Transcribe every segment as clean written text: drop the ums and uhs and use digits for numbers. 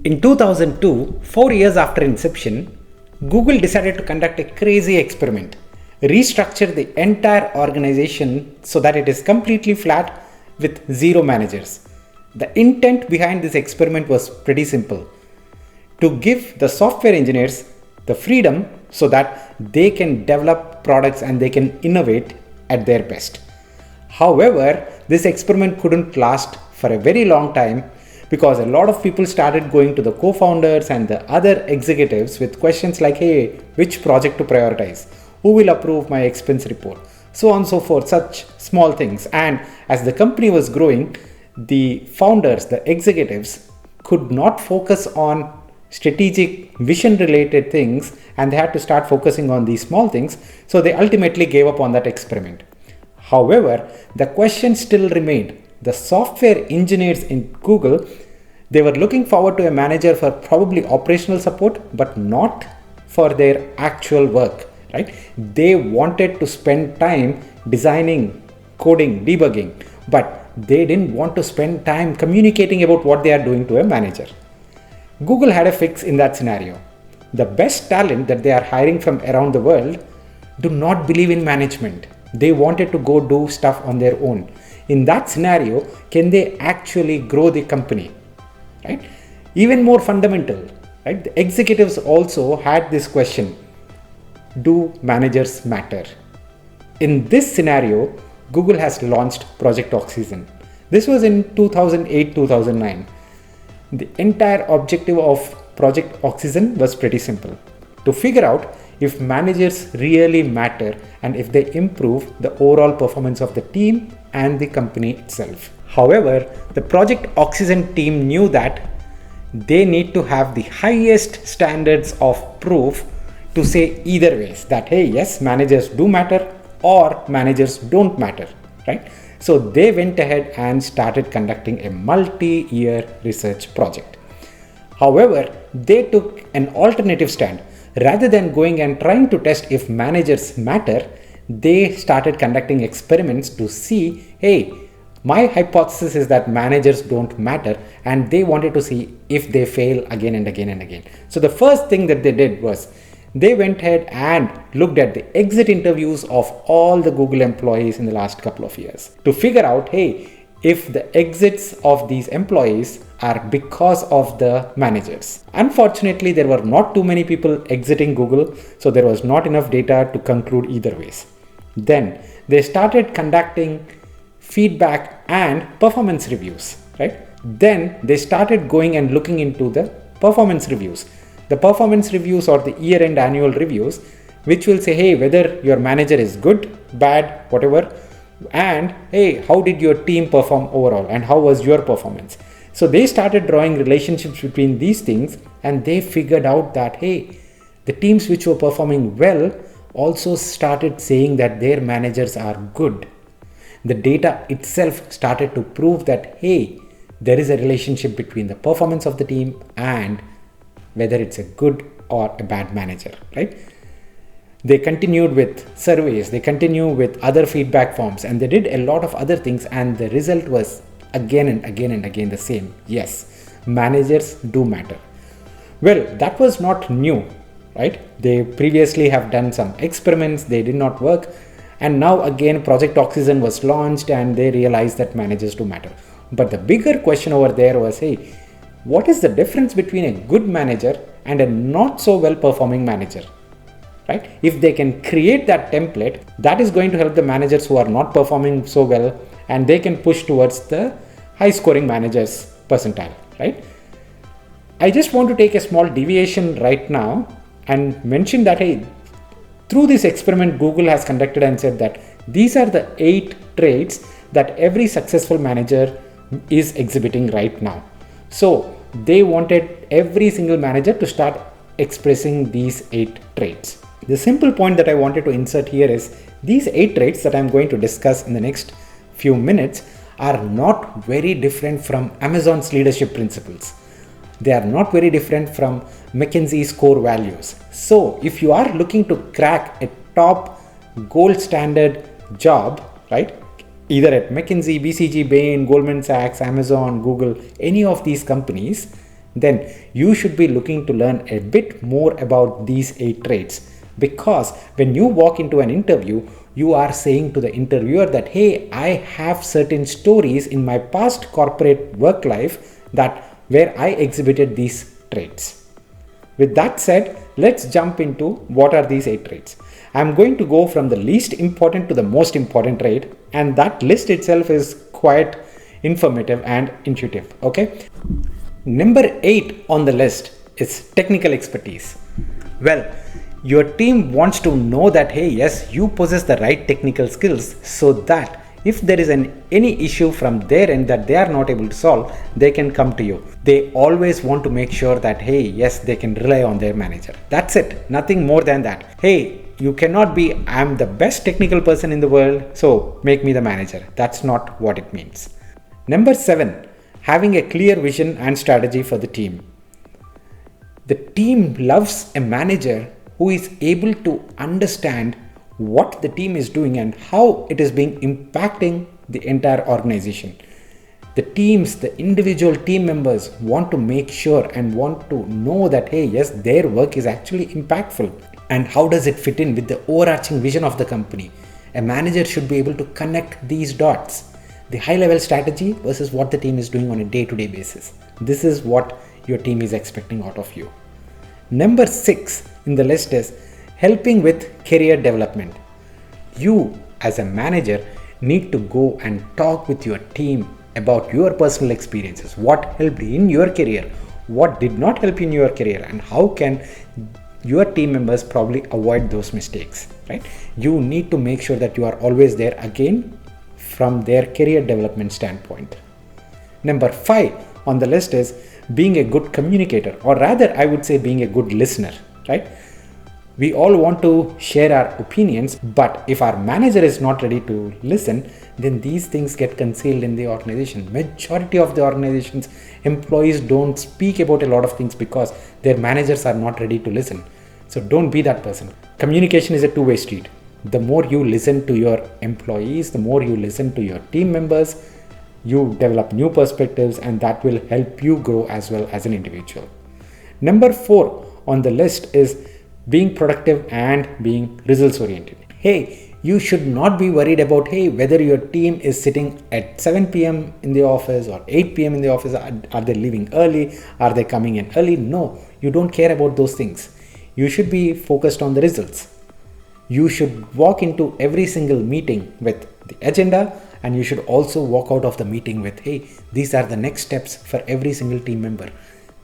In 2002, 4 years after inception, Google decided to conduct a crazy experiment, restructure the entire organization so that it is completely flat with zero managers. The intent behind this experiment was pretty simple: to give the software engineers the freedom so that they can develop products and they can innovate at their best. However, this experiment couldn't last for a very long time because a lot of people started going to the co-founders and the other executives with questions like, hey, which project to prioritize? Who will approve my expense report? So on and so forth, such small things. And as the company was growing, the founders, the executives could not focus on strategic vision related things and they had to start focusing on these small things. So they ultimately gave up on that experiment. However, the question still remained. The software engineers in Google, they were looking forward to a manager for probably operational support, but not for their actual work, right? They wanted to spend time designing, coding, debugging, but they didn't want to spend time communicating about what they are doing to a manager. Google had a fix in that scenario. The best talent that they are hiring from around the world do not believe in management. They wanted to go do stuff on their own. In that scenario, can they actually grow the company? Right? Even more fundamental, right? The executives also had this question: do managers matter? In this scenario, Google has launched Project Oxygen. This was in 2008-2009. The entire objective of Project Oxygen was pretty simple: to figure out if managers really matter and if they improve the overall performance of the team and the company itself. However, the Project Oxygen team knew that they need to have the highest standards of proof to say either ways that, hey, yes, managers do matter or managers don't matter, right? So they went ahead and started conducting a multi-year research project. However, they took an alternative stand. Rather than going and trying to test if managers matter, they started conducting experiments to see, hey, my hypothesis is that managers don't matter, and they wanted to see if they fail again and again and again. So the first thing that they did was they went ahead and looked at the exit interviews of all the Google employees in the last couple of years to figure out, hey, if the exits of these employees are because of the managers. Unfortunately, there were not too many people exiting Google, so there was not enough data to conclude either ways. Then they started conducting feedback and performance reviews, right? Then they started going and looking into the performance reviews. The performance reviews or the year-end annual reviews, which will say, hey, whether your manager is good, bad, whatever, and hey, how did your team perform overall and how was your performance? So they started drawing relationships between these things and they figured out that, hey, the teams which were performing well also started saying that their managers are good. The data itself started to prove that, hey, there is a relationship between the performance of the team and whether it's a good or a bad manager, right? They continued with surveys, they continued with other feedback forms, and they did a lot of other things, and the result was again and again and again the same. Yes, managers do matter. Well, that was not new, right? They previously have done some experiments, they did not work, and now again Project Oxygen was launched and they realized that managers do matter. But the bigger question over there was, hey, what is the difference between a good manager and a not so well performing manager? Right? If they can create that template, that is going to help the managers who are not performing so well, and they can push towards the high scoring managers percentile, right? I just want to take a small deviation right now and mention that, hey, through this experiment Google has conducted and said that these are the 8 traits that every successful manager is exhibiting right now. So they wanted every single manager to start expressing these 8 traits. The simple point that I wanted to insert here is these 8 traits that I'm going to discuss in the next few minutes are not very different from Amazon's leadership principles. They are not very different from McKinsey's core values. So if you are looking to crack a top gold standard job, right? Either at McKinsey, BCG, Bain, Goldman Sachs, Amazon, Google, any of these companies, then you should be looking to learn a bit more about these 8 traits. Because when you walk into an interview, you are saying to the interviewer that, hey, I have certain stories in my past corporate work life that where I exhibited these traits. With that said, let's jump into what are these 8 traits. I'm going to go from the least important to the most important trait, and that list itself is quite informative and intuitive. Okay. Number 8 on the list is technical expertise. Well, your team wants to know that, hey, yes, you possess the right technical skills, so that if there is any issue from their end that they are not able to solve, they can come to you. They always want to make sure that, hey, yes, they can rely on their manager. That's it. Nothing more than that. Hey, you cannot be, I'm the best technical person in the world, so make me the manager. That's not what it means. Number 7, having a clear vision and strategy for the team. The team loves a manager who is able to understand what the team is doing and how it is being impacting the entire organization. The teams, the individual team members want to make sure and want to know that, hey, yes, their work is actually impactful. And how does it fit in with the overarching vision of the company? A manager should be able to connect these dots. The high level strategy versus what the team is doing on a day-to-day basis. This is what your team is expecting out of you. Number 6 in the list is helping with career development. You as a manager need to go and talk with your team about your personal experiences. What helped in your career? What did not help in your career? And how can your team members probably avoid those mistakes, right? You need to make sure that you are always there again from their career development standpoint. Number 5 on the list is being a good communicator, or rather I would say being a good listener, right? We all want to share our opinions, but if our manager is not ready to listen, then these things get concealed in the organization. Majority of the organizations, employees don't speak about a lot of things because their managers are not ready to listen. So don't be that person. Communication is a two-way street. The more you listen to your employees, the more you listen to your team members, you develop new perspectives, and that will help you grow as well as an individual. Number 4 on the list is being productive and being results oriented. Hey, you should not be worried about, hey, whether your team is sitting at 7 p.m. in the office or 8 p.m. in the office. Are they leaving early? Are they coming in early? No, you don't care about those things. You should be focused on the results. You should walk into every single meeting with the agenda, and you should also walk out of the meeting with, hey, these are the next steps for every single team member.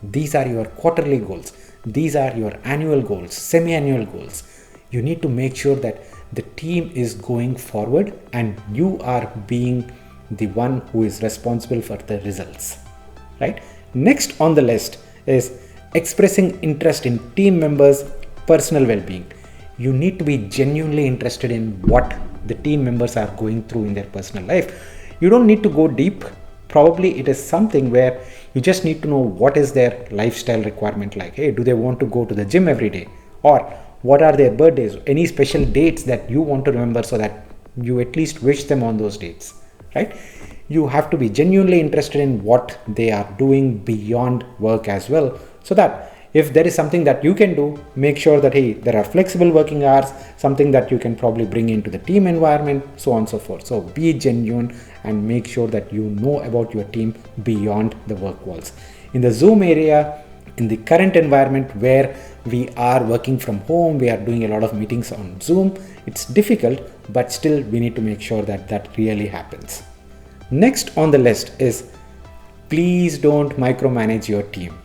These are your quarterly goals. These are your annual goals, semi-annual goals. You need to make sure that the team is going forward and you are being the one who is responsible for the results, right? Next on the list is expressing interest in team members' personal well-being. You need to be genuinely interested in what the team members are going through in their personal life. You don't need to go deep. Probably it is something where you just need to know what is their lifestyle requirement like. Hey, do they want to go to the gym every day? Or what are their birthdays? Any special dates that you want to remember so that you at least wish them on those dates, right? You have to be genuinely interested in what they are doing beyond work as well, so that if there is something that you can do, make sure that, hey, there are flexible working hours, something that you can probably bring into the team environment, so on and so forth. So be genuine and make sure that you know about your team beyond the work walls. In the Zoom area, in the current environment where we are working from home, we are doing a lot of meetings on Zoom. It's difficult, but still we need to make sure that that really happens. Next on the list is please don't micromanage your team.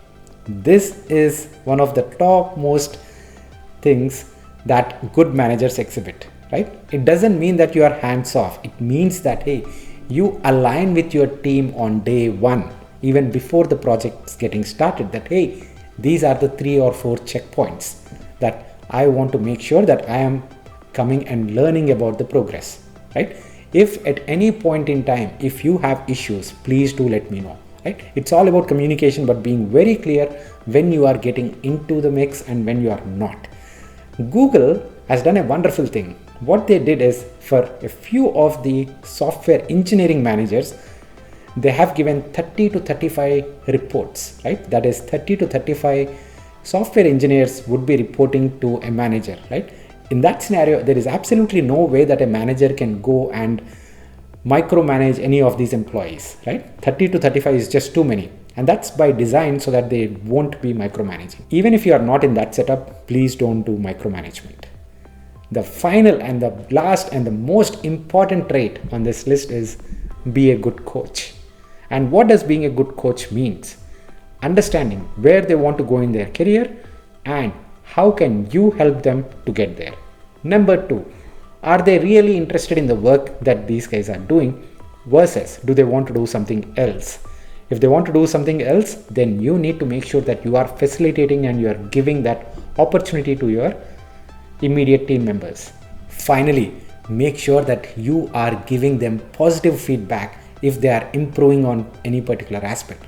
This is one of the topmost things that good managers exhibit, right? It doesn't mean that you are hands off. It means that, hey, you align with your team on day one, even before the project is getting started, that, hey, these are the 3 or 4 checkpoints that I want to make sure that I am coming and learning about the progress, right? If at any point in time, if you have issues, please do let me know. Right? It's all about communication, but being very clear when you are getting into the mix and when you are not. Google has done a wonderful thing. What they did is, for a few of the software engineering managers, they have given 30 to 35 reports, right? That is 30 to 35 software engineers would be reporting to a manager, right? In that scenario, there is absolutely no way that a manager can go and micromanage any of these employees, right? 30 to 35 is just too many. And that's by design so that they won't be micromanaging. Even if you are not in that setup, please don't do micromanagement. The final and the last and the most important trait on this list is be a good coach. And what does being a good coach means? Understanding where they want to go in their career and how can you help them to get there. Number 2, are they really interested in the work that these guys are doing versus do they want to do something else? If they want to do something else, then you need to make sure that you are facilitating and you are giving that opportunity to your immediate team members. Finally, make sure that you are giving them positive feedback if they are improving on any particular aspect,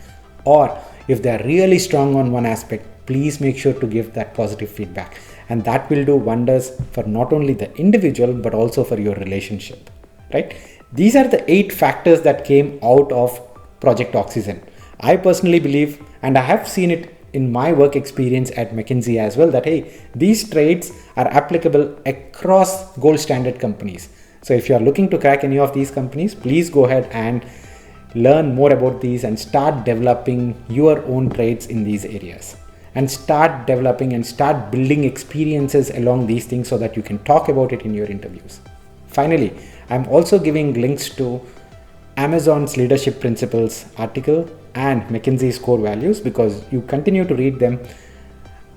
or if they are really strong on one aspect, please make sure to give that positive feedback, and that will do wonders for not only the individual but also for your relationship, right? These are the 8 factors that came out of Project Oxygen. I personally believe, and I have seen it in my work experience at McKinsey as well, that hey, these traits are applicable across gold standard companies. So if you are looking to crack any of these companies, please go ahead and learn more about these and start developing your own traits in these areas, and start developing and start building experiences along these things so that you can talk about it in your interviews. Finally, I'm also giving links to Amazon's Leadership Principles article and McKinsey's core values, because you continue to read them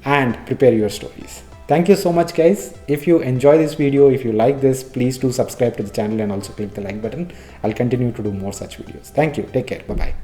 and prepare your stories. Thank you so much, guys. If you enjoy this video, if you like this, please do subscribe to the channel and also click the like button. I'll continue to do more such videos. Thank you. Take care. Bye-bye.